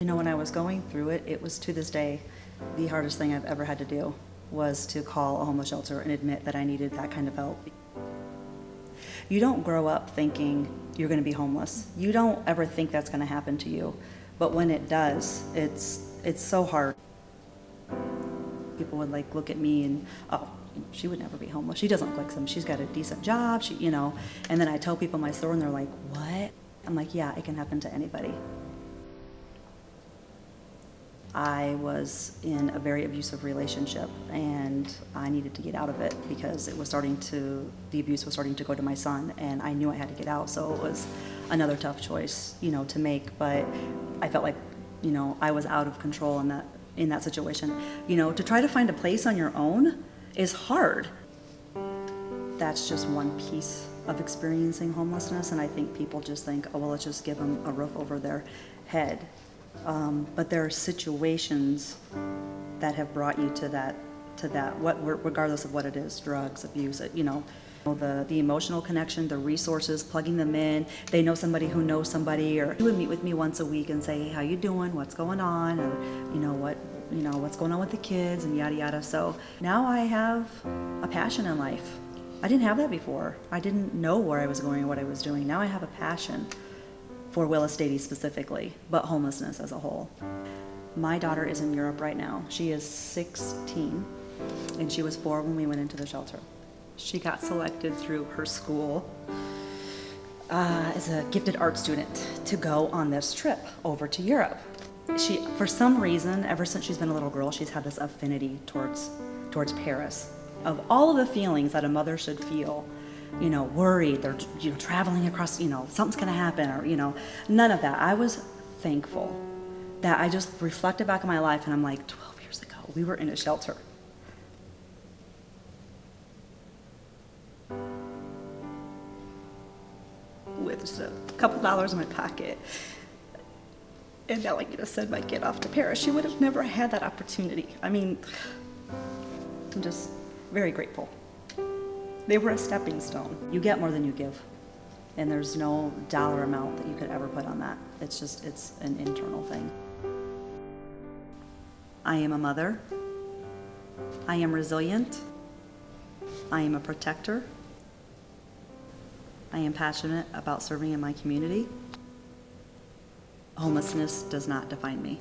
You know, when I was going through it, it was to this day the hardest thing I've ever had to do was to call a homeless shelter and admit that I needed that kind of help. You don't grow up thinking you're going to be homeless. You don't ever think that's going to happen to you. But when it does, it's so hard. People would like look at me and, oh, she would never be homeless. She doesn't look like some. She's got a decent job, and then I tell people my story and they're like, what? I'm like, yeah, it can happen to anybody. I was in a very abusive relationship and I needed to get out of it because the abuse was starting to go to my son, and I knew I had to get out. So it was another tough choice, to make, but I felt like, I was out of control in that situation. To try to find a place on your own is hard. That's just one piece of experiencing homelessness, and I think people just think, oh, well, let's just give them a roof over their head. But there are situations that have brought you to that, regardless of what it is, drugs, abuse, the emotional connection, the resources, plugging them in. They know somebody who knows somebody, or you would meet with me once a week and say, hey, how you doing? What's going on? Or, what's going on with the kids, and yada, yada. So now I have a passion in life. I didn't have that before. I didn't know where I was going or what I was doing. Now I have a passion for Willis Stady specifically, but homelessness as a whole. My daughter is in Europe right now. She is 16, and she was 4 when we went into the shelter. She got selected through her school as a gifted art student to go on this trip over to Europe. She, for some reason, ever since she's been a little girl, she's had this affinity towards Paris. Of all of the feelings that a mother should feel, worried, they're, traveling across, something's gonna happen, or, none of that. I was thankful that I just reflected back on my life and I'm like, 12 years ago, we were in a shelter. With just a couple dollars in my pocket. And now, send my kid off to Paris. She would have never had that opportunity. I mean, I'm just very grateful. They were a stepping stone. You get more than you give. And there's no dollar amount that you could ever put on that. It's an internal thing. I am a mother. I am resilient. I am a protector. I am passionate about serving in my community. Homelessness does not define me.